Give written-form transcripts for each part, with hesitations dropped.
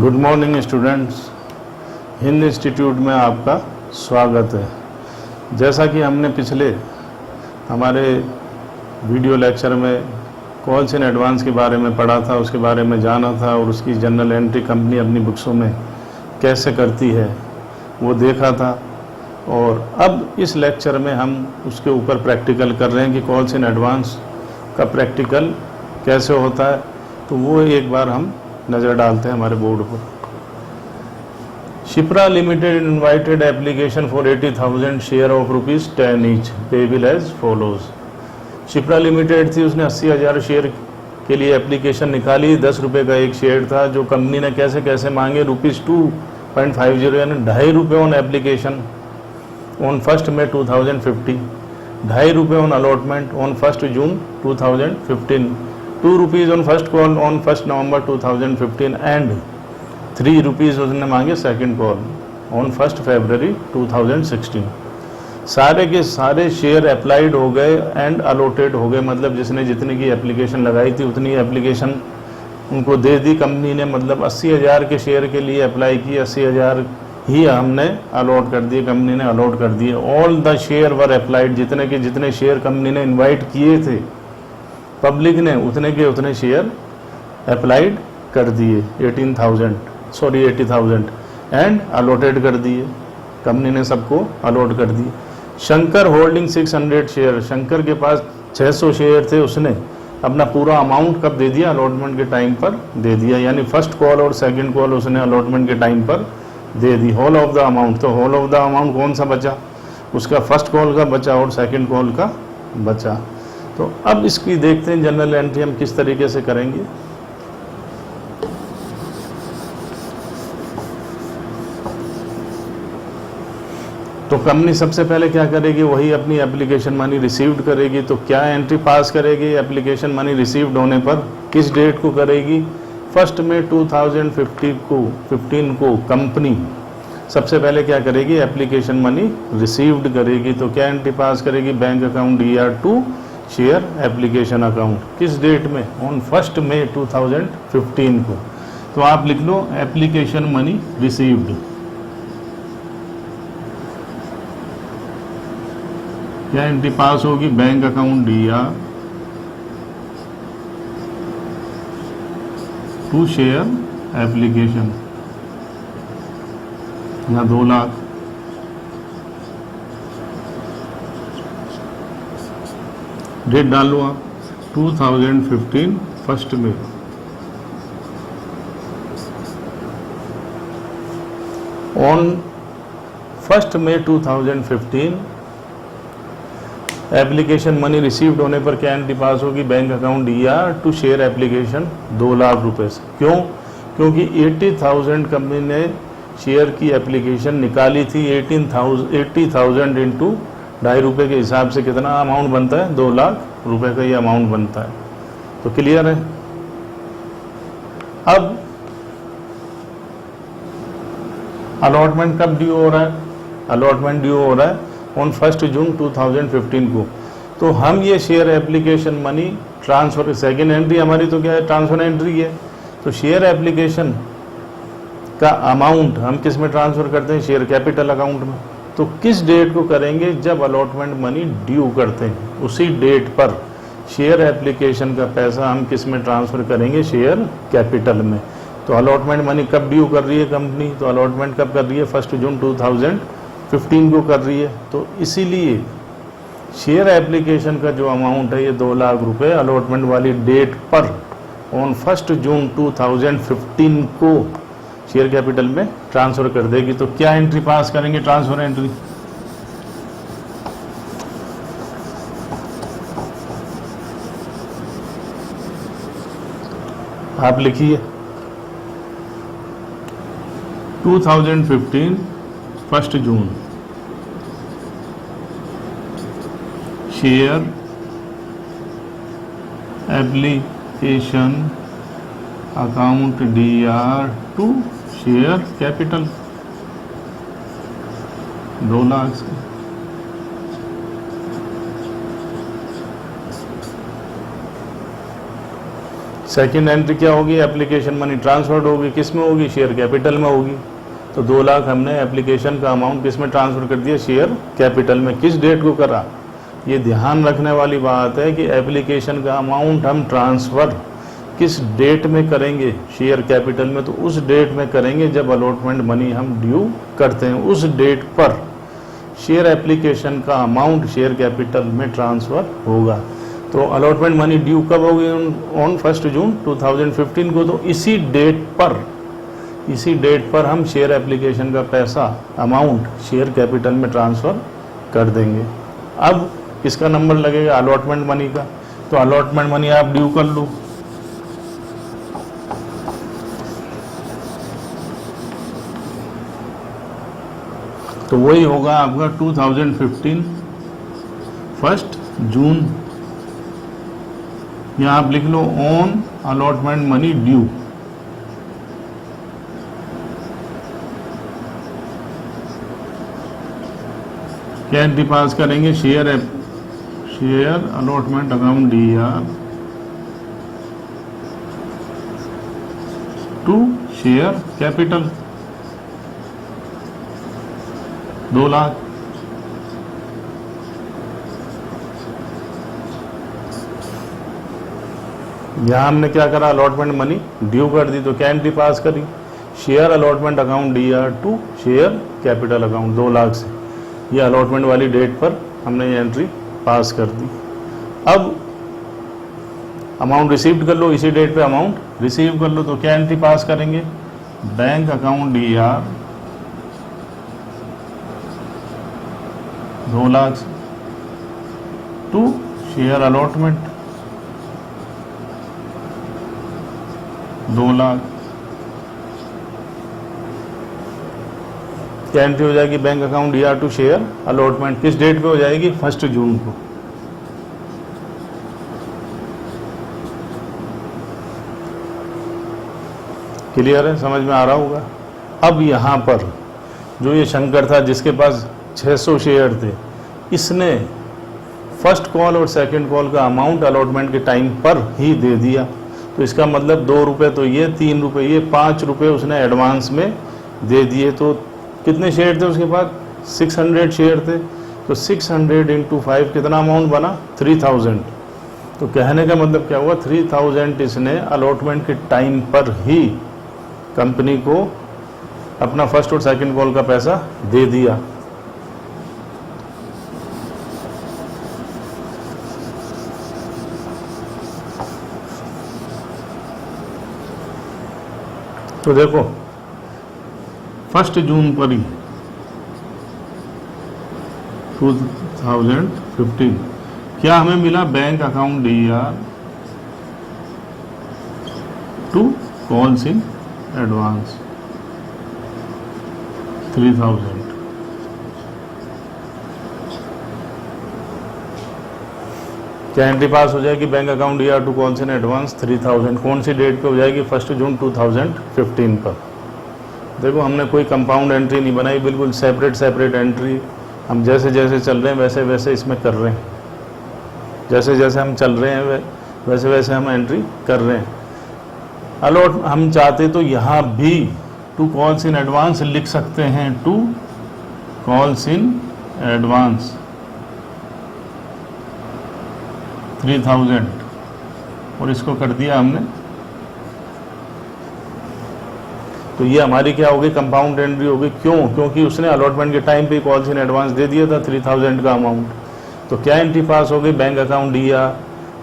Good morning students, Hind institute में आपका स्वागत है। जैसा कि हमने पिछले हमारे वीडियो लेक्चर में कॉल्स इन एडवांस के बारे में पढ़ा था, उसके बारे में जाना था और उसकी जनरल एंट्री कंपनी अपनी बुक्सों में कैसे करती है वो देखा था। और अब इस लेक्चर में हम उसके ऊपर प्रैक्टिकल कर रहे हैं कि कॉल्स इन एडवांस का प्रैक्टिकल कैसे होता है। तो वो एक बार हम नज़र डालते हैं हमारे बोर्ड पर। Shipra limited invited application for 80,000 share of ₹10 each payable as follows. Shipra limited थी, उसने 80,000 शेयर के लिए एप्लीकेशन निकाली। 10 रुपये का एक शेयर था जो कंपनी ने कैसे कैसे मांगे ₹2.50 यानी ₹2.50 ऑन एप्लीकेशन ऑन 1 मई 2050, ₹2.50 on allotment on 1 June 2015, ₹2 on first call on 1 November 2015 and ₹3 उसने मांगे सेकंड कॉल ऑन 1 फरवरी 2016। सारे के सारे शेयर अप्लाइड हो गए एंड अलॉटेड हो गए, मतलब जिसने जितने की एप्लीकेशन लगाई थी उतनी एप्लीकेशन उनको दे दी कंपनी ने। मतलब 80,000 के शेयर के लिए अप्लाई किए, 80,000 ही हमने अलॉट कर दिए, कंपनी ने अलॉट कर दिए। All the share were applied, जितने के जितने शेयर कंपनी ने इन्वाइट किए थे पब्लिक ने उतने के उतने शेयर अप्लाइड कर दिए। 80,000 एंड अलॉटेड कर दिए, कंपनी ने सबको अलॉट कर दिए। शंकर होल्डिंग 600 शेयर, शंकर के पास 600 शेयर थे, उसने अपना पूरा अमाउंट कब दे दिया? अलॉटमेंट के टाइम पर दे दिया, यानी फर्स्ट कॉल और सेकंड कॉल उसने अलॉटमेंट के टाइम पर दे दी। होल ऑफ द अमाउंट, तो होल ऑफ द अमाउंट कौन सा बचा? उसका फर्स्ट कॉल का बचा और सेकंड कॉल का बचा। तो अब इसकी देखते हैं जनरल एंट्री हम किस तरीके से करेंगे। तो कंपनी सबसे पहले क्या करेगी? वही अपनी एप्लीकेशन मनी रिसीव्ड करेगी। तो क्या एंट्री पास करेगी? एप्लीकेशन मनी रिसीव्ड होने पर किस डेट को करेगी? 1 मई 2015 को कंपनी सबसे पहले क्या करेगी? एप्लीकेशन मनी रिसीव्ड करेगी। तो क्या एंट्री पास करेगी? Bank account ER2 share application account. किस डेट में? ऑन 1 मई 2015 को। तो आप लिख लो एप्लीकेशन मनी रिसीव्ड। क्या एंट्री पास होगी? Bank account ER2 share application, यहाँ 2 लाख। डेट डालो आप 2015 1 मई। ऑन 1 मई 2015 एप्लीकेशन मनी रिसीव्ड होने पर क्या एंट्री पास होगी? Bank account ER2 share application 2 lakh रुपए से। क्यों? क्योंकि 80,000 कंपनी ने शेयर की एप्लीकेशन निकाली थी। 80,000 इंटू ₹2.50 के हिसाब से कितना अमाउंट बनता है? 2 लाख रुपए का ये अमाउंट बनता है। तो क्लियर है। अब अलॉटमेंट कब ड्यू हो रहा है? अलॉटमेंट ड्यू हो रहा है ऑन 1 जून 2015 को। तो हम ये share application money transfer, second entry हमारी तो क्या है? ट्रांसफर एंट्री है। तो शेयर एप्लीकेशन का अमाउंट हम किस में ट्रांसफर करते हैं? शेयर कैपिटल अकाउंट में। तो किस डेट को करेंगे? जब अलॉटमेंट मनी ड्यू करते हैं उसी डेट पर शेयर एप्लीकेशन का पैसा हम किस में ट्रांसफर करेंगे? शेयर कैपिटल में। तो अलॉटमेंट मनी कब ड्यू कर रही है कंपनी? तो अलॉटमेंट कब कर रही है? 1 जून 2015 को कर रही है। तो इसीलिए शेयर एप्लीकेशन का जो अमाउंट है ये 2 लाख रुपए अलॉटमेंट वाली डेट पर ऑन 1 जून 2015 को शेयर कैपिटल में ट्रांसफर कर देगी। तो क्या एंट्री पास करेंगे? Transfer entry. आप लिखिए 2015 1 जून share application account DR2 share capital 2 lakh से। सेकंड एंट्री क्या होगी, एप्लीकेशन मनी ट्रांसफर्ड होगी, किस में होगी, शेयर कैपिटल में होगी। तो 2 लाख हमने एप्लीकेशन का अमाउंट किस में ट्रांसफर कर दिया, शेयर कैपिटल में। किस डेट को करा, ये ध्यान रखने वाली बात है कि एप्लीकेशन का अमाउंट हम ट्रांसफ़र किस डेट में करेंगे शेयर कैपिटल में, तो उस डेट में करेंगे जब अलॉटमेंट मनी हम ड्यू करते हैं, उस डेट पर शेयर एप्लीकेशन का अमाउंट शेयर कैपिटल में ट्रांसफ़र होगा। तो अलॉटमेंट मनी ड्यू कब होगी, ऑन 1 जून 2015 को। तो इसी डेट पर हम शेयर एप्लीकेशन का पैसा अमाउंट शेयर कैपिटल में ट्रांसफ़र कर देंगे। अब किसका नंबर लगेगा, अलॉटमेंट मनी का। तो अलॉटमेंट मनी आप ड्यू कर लो, तो वही होगा आपका 2015 1 जून, या आप लिख लो ऑन अलॉटमेंट मनी ड्यू। क्या एंट्री पास करेंगे, share allotment account DR to share capital 2 lakh. यहां हमने क्या करा, अलॉटमेंट मनी ड्यू कर दी, तो क्या एंट्री पास करी, share allotment account DR to share capital account 2 lakh से। ये अलॉटमेंट वाली डेट पर हमने ये एंट्री पास कर दी। अब अमाउंट रिसीव्ड कर लो, इसी डेट पे अमाउंट रिसीव कर लो, तो क्या एंट्री पास करेंगे, bank account DR 2 lakh to share allotment 2 lakh. क्या एंट्री हो जाएगी, bank account DR to share allotment किस डेट पे हो जाएगी, 1 जून को। क्लियर है, समझ में आ रहा होगा। अब यहाँ पर जो ये शंकर था जिसके पास 600 शेयर थे, इसने फर्स्ट कॉल और सेकंड कॉल का अमाउंट अलॉटमेंट के टाइम पर ही दे दिया। तो इसका मतलब 2 रुपये तो ये, 3 रुपये ये, 5 रुपये उसने एडवांस में दे दिए। तो कितने शेयर थे उसके पास, 600 शेयर थे। तो 600 इंटू 5 कितना अमाउंट बना, 3000। तो कहने का मतलब क्या हुआ, 3000 इसने अलॉटमेंट के टाइम पर ही कंपनी को अपना फर्स्ट और सेकंड कॉल का पैसा दे दिया। तो देखो 1 जून पर ही 2015 क्या हमें मिला, bank account DR to calls in advance 3000। क्या एंट्री पास हो जाएगी, bank account DR to calls in advance 3000। कौन सी डेट पे हो जाएगी, 1 जून 2015 पर। देखो हमने कोई कंपाउंड एंट्री नहीं बनाई, बिल्कुल सेपरेट एंट्री। हम जैसे जैसे चल रहे हैं वैसे वैसे इसमें कर रहे हैं, जैसे जैसे हम चल रहे हैं वैसे वैसे हम एंट्री कर रहे हैं। अलॉट हम चाहते तो यहाँ भी टू कॉल्स इन एडवांस लिख सकते हैं, टू कॉल्स इन एडवांस 3000, और इसको कर दिया हमने। तो ये हमारी क्या होगी, कंपाउंड एंट्री होगी। क्यों, क्योंकि उसने अलॉटमेंट के टाइम पे कॉल्स इन एडवांस दे दिया था 3000 का अमाउंट। तो क्या एंट्री पास हो गई, bank account DR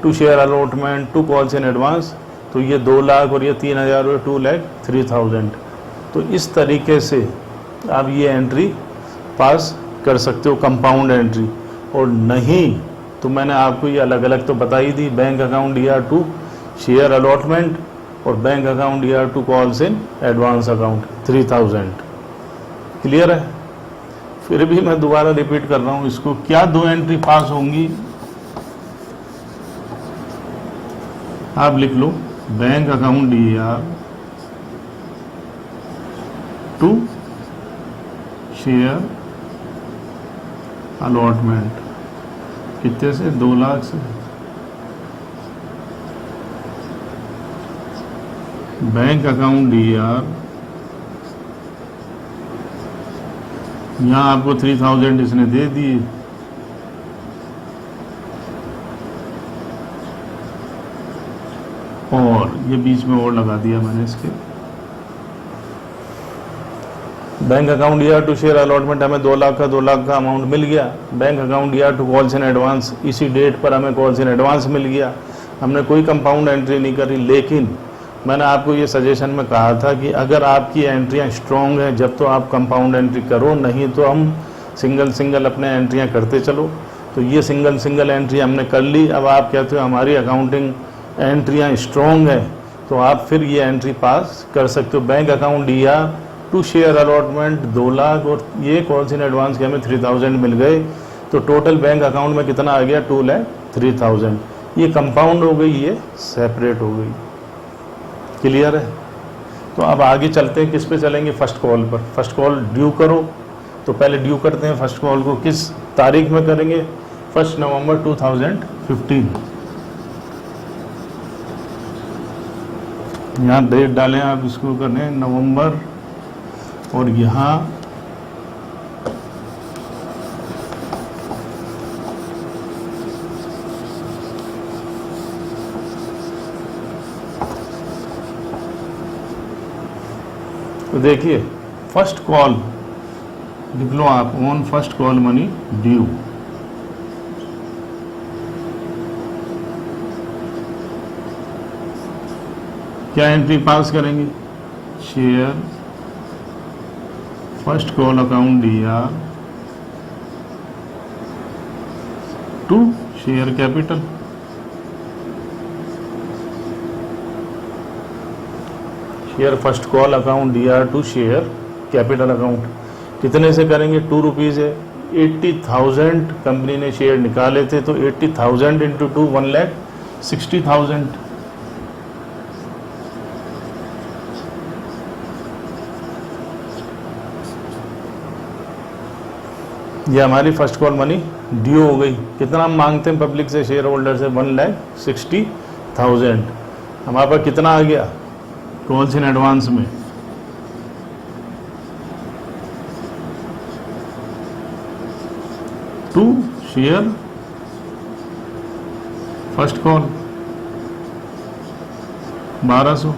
to share allotment to calls in advance. तो ये 2 लाख और ये 3000 और 2,03,000। तो इस तरीके से आप ये एंट्री पास कर सकते हो, कंपाउंड एंट्री। और नहीं तो मैंने आपको ये अलग अलग तो बता ही दी, bank account DR to share allotment और bank account DR to calls in advance account 3000। Clear है। फिर भी मैं दोबारा रिपीट कर रहा हूं इसको, क्या 2 एंट्री पास होंगी, आप लिख लो, bank account DR to share allotment कितने से, 2 लाख से। बैंक अकाउंट DAR, यहाँ आपको 3000 इसने दे दिए, और ये बीच में और लगा दिया मैंने इसके। Bank account DAR to share allotment, हमें 2 लाख का अमाउंट मिल गया। Bank account DAR to calls in advance, इसी डेट पर हमें कॉल्स इन एडवांस मिल गया। हमने कोई कंपाउंड एंट्री नहीं करी, लेकिन मैंने आपको ये सजेशन में कहा था कि अगर आपकी एंट्रियां स्ट्रॉन्ग हैं जब तो आप कंपाउंड एंट्री करो, नहीं तो हम सिंगल अपने एंट्रियां करते चलो। तो ये सिंगल एंट्री हमने कर ली। अब आप कहते हो हमारी अकाउंटिंग एंट्रियां स्ट्रॉन्ग है, तो आप फिर ये एंट्री पास कर सकते हो। Bank account DAR to share allotment 2 lakh, और ये कॉल्स इन एडवांस के हमें 3000 मिल गए। तो टोटल बैंक अकाउंट में कितना आ गया? 2,03,000। ये कंपाउंड हो गई, ये सेपरेट हो गई। क्लियर है? तो अब आगे चलते हैं, किस पे चलेंगे? फर्स्ट कॉल पर। फर्स्ट कॉल ड्यू करो, तो पहले ड्यू करते हैं। फर्स्ट कॉल को किस तारीख में करेंगे? 1 नवंबर 2015। यहाँ डेट डालें आप, इसको करें नवंबर, और यहाँ तो देखिए फर्स्ट कॉल लिख लो आप, on first call money due. क्या एंट्री पास करेंगे? Share first call account DAR to share capital. Share first call account DAR to share capital account. कितने से करेंगे? 2 रुपीज़ है। 80,000 कंपनी ने शेयर निकाले थे, तो 80,000 इंटू 2 1,60,000। ये हमारी फर्स्ट कॉल मनी ड्यू हो गई। कितना हम मांगते हैं पब्लिक से, शेयर होल्डर से? 1,60,000। हमारे पास कितना आ गया कॉल्स इन एडवांस में? To share first call 1200।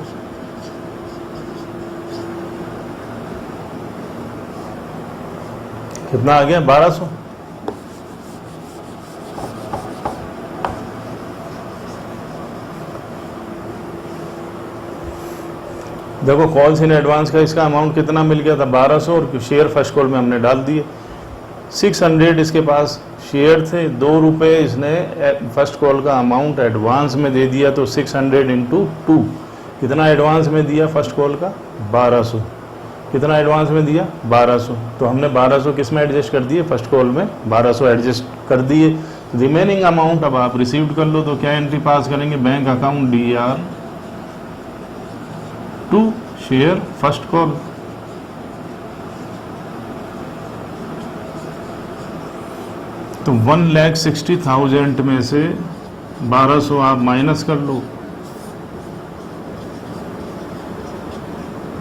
कितना आ गया? 1200। देखो कॉल्स इन एडवांस का इसका अमाउंट कितना मिल गया था? 1200, और शेयर फर्स्ट कॉल में हमने डाल दिए 600। इसके पास शेयर थे, 2 रुपये इसने फर्स्ट कॉल का अमाउंट एडवांस में दे दिया, तो 600 इंटू 2 कितना एडवांस में दिया फर्स्ट कॉल का? 1200। कितना एडवांस में दिया? 1200। तो हमने 1200 किस में एडजस्ट कर दिए? फर्स्ट कॉल में 1200 एडजस्ट कर दिए। रिमेनिंग अमाउंट अब आप रिसीव्ड कर लो। तो क्या एंट्री पास करेंगे? Bank account DAR to share first call. तो 1,60,000 में से 1200 आप माइनस कर लो,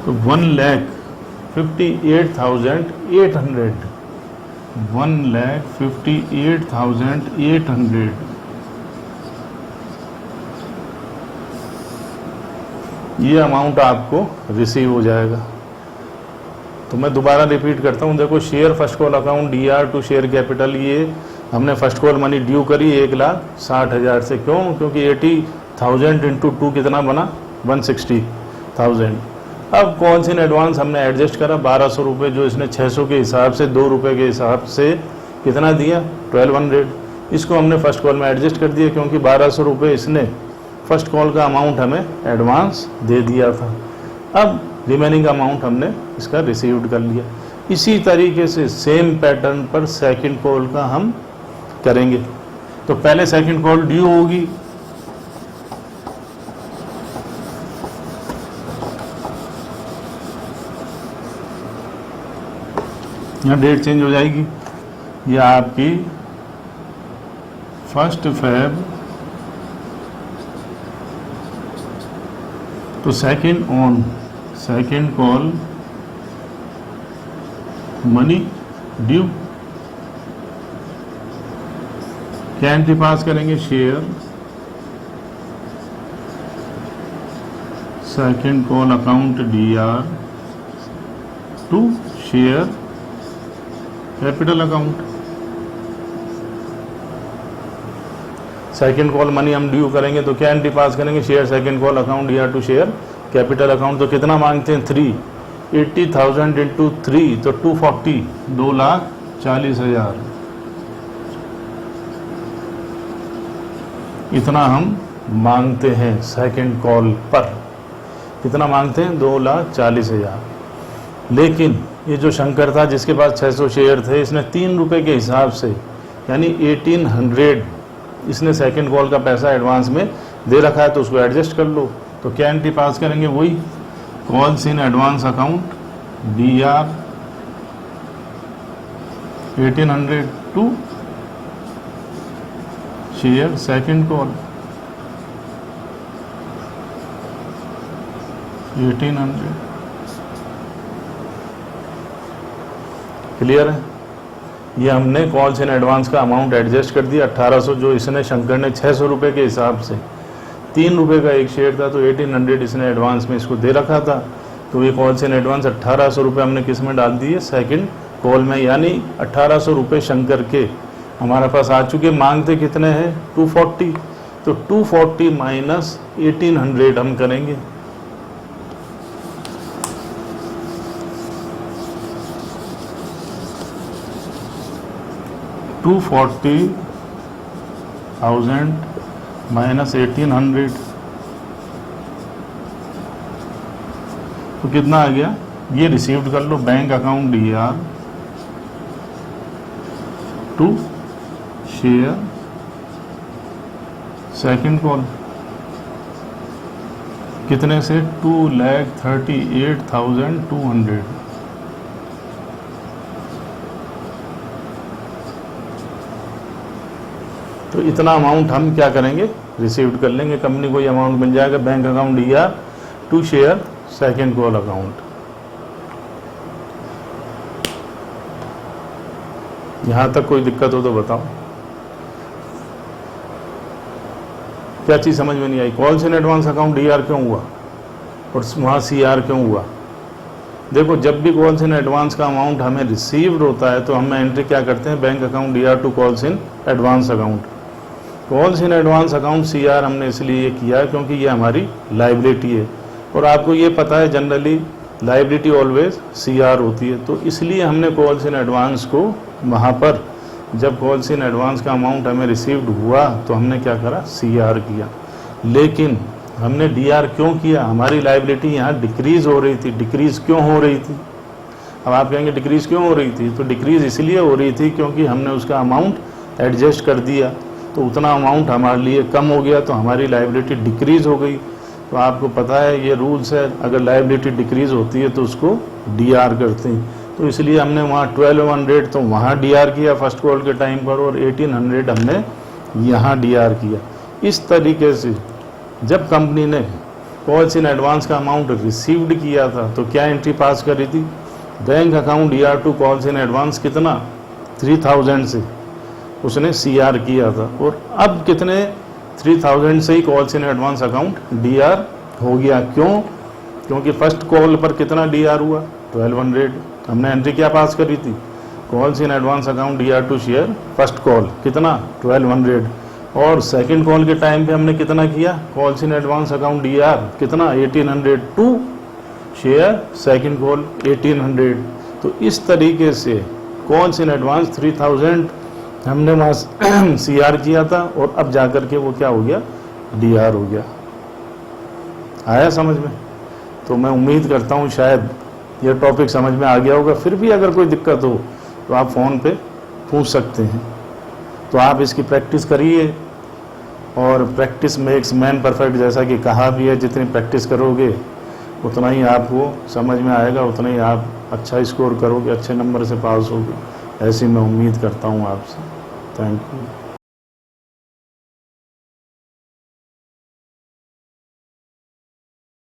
तो 1,58,800। 1,58,800 ये अमाउंट आपको रिसीव हो जाएगा। तो मैं दोबारा रिपीट करता हूँ। देखो share first call account DAR to share capital, ये हमने फर्स्ट कॉल मनी ड्यू करी 1,60,000 से। क्यों? क्योंकि 80,000 इंटू 2 कितना बना? 160,000। अब कॉल्स इन एडवांस हमने एडजस्ट करा 1200 रुपये, जो इसने 600 के हिसाब से 2 रुपये के हिसाब से कितना दिया? 1200। इसको हमने फर्स्ट कॉल में एडजस्ट कर दिया, क्योंकि 1200 रुपये इसने फर्स्ट कॉल का अमाउंट हमें एडवांस दे दिया था। अब रिमेनिंग अमाउंट हमने इसका रिसीव्ड कर लिया। इसी तरीके से सेम पैटर्न पर सेकंड कॉल का हम करेंगे। तो पहले सेकंड कॉल ड्यू होगी, यहाँ डेट चेंज हो जाएगी। यह आपकी 1 Feb तो सेकेंड कॉल मनी ड्यू, क्या एंट्री पास करेंगे? Share second call account DR to share capital account. Second call money हम ड्यू करेंगे तो क्या एंट्री पास करेंगे? Share second call account DR to share capital account. तो कितना मांगते हैं? 3, 80,000 इंटू 3 तो 240, 2,40,000। इतना हम मांगते हैं सेकेंड कॉल पर। कितना मांगते हैं? 2,40,000। लेकिन ये जो शंकर था जिसके पास 600 शेयर थे, इसने 3 रुपए के हिसाब से यानी 1800 इसने सेकंड कॉल का पैसा एडवांस में दे रखा है, तो उसको एडजस्ट कर लो। तो क्या एंट्री पास करेंगे? वही calls in advance account DR 1800 to share second call 1800। Clear है? ये हमने कॉल्स इन एडवांस का अमाउंट एडजस्ट कर दिया 1800, जो इसने शंकर ने 600 रुपये के हिसाब से, 3 रुपये का एक शेयर था तो 1800 इसने एडवांस में इसको दे रखा था। तो ये कॉल्स इन एडवांस 1800 रुपये हमने किस में डाल दिए? सेकंड कॉल में, यानी 1800 रुपये शंकर के हमारे पास आ चुके। मांगते कितने हैं? 240, तो 240 माइनस 1800 हम करेंगे। $240,000 माइनस 1800 तो कितना आ गया? ये रिसीव्ड कर लो, bank account DR to share second call कितने से? 2,38,200। तो इतना अमाउंट हम क्या करेंगे? रिसीव्ड कर लेंगे। कंपनी को ये अमाउंट मिल जाएगा bank account DR to share second call account. यहां तक कोई दिक्कत हो तो बताओ। क्या चीज समझ में नहीं आई? Calls in advance account DR क्यों हुआ और वहां CR क्यों हुआ? देखो, जब भी कॉल्स इन एडवांस का अमाउंट हमें रिसीव्ड होता है तो हम एंट्री क्या करते हैं? Bank account DR to calls in advance account. Calls in advance account CR हमने इसलिए किया क्योंकि ये हमारी लाइबिलिटी है, और आपको ये पता है जनरली लाइबिलिटी ऑलवेज CR होती है। तो इसलिए हमने कॉल्स इन एडवांस को वहाँ पर, जब कॉल्स इन एडवांस का अमाउंट हमें रिसीव्ड हुआ तो हमने क्या करा? CR किया। लेकिन हमने DR क्यों किया? हमारी लाइबिलिटी यहाँ डिक्रीज हो रही थी। डिक्रीज क्यों हो रही थी? अब आप कहेंगे डिक्रीज क्यों हो रही थी? तो डिक्रीज इसलिए हो रही थी क्योंकि हमने उसका अमाउंट एडजस्ट कर दिया, तो उतना अमाउंट हमारे लिए कम हो गया, तो हमारी लाइबिलिटी डिक्रीज हो गई। तो आपको पता है ये रूल्स है, अगर लाइबिलिटी डिक्रीज होती है तो उसको DR करते हैं। तो इसलिए हमने वहाँ 1200 तो वहाँ DR किया फर्स्ट कॉल के टाइम पर, और 1800 हमने यहाँ DR किया। इस तरीके से जब कंपनी ने कॉल्स इन एडवांस का अमाउंट रिसीव्ड किया था तो क्या एंट्री पास करी थी? Bank account DR to calls in advance कितना? 3000 से उसने CR किया था, और अब कितने? 3000 से he calls in advance account DR हो गया। क्यों? क्योंकि फर्स्ट कॉल पर कितना DR हुआ? 1200। हमने एंट्री क्या पास करी थी? Calls in advance account DR to share first call कितना? 1200। और सेकंड कॉल के टाइम पे हमने कितना किया? Calls in advance account DR कितना? 1800 टू शेयर सेकंड कॉल 1800। तो इस तरीके से कॉल्स इन एडवांस 3000 हमने वहाँ CR किया था, और अब जाकर के वो क्या हो गया? DR हो गया। आया समझ में? तो मैं उम्मीद करता हूँ शायद ये टॉपिक समझ में आ गया होगा। फिर भी अगर कोई दिक्कत हो तो आप फ़ोन पे पूछ सकते हैं। तो आप इसकी प्रैक्टिस करिए, और प्रैक्टिस मेक्स मैन परफेक्ट, जैसा कि कहा भी है। जितनी प्रैक्टिस करोगे उतना ही आपको समझ में आएगा, उतना ही आप अच्छा स्कोर करोगे, अच्छे नंबर से पास होगे। ऐसी मैं उम्मीद करता हूँ आपसे। Thank you.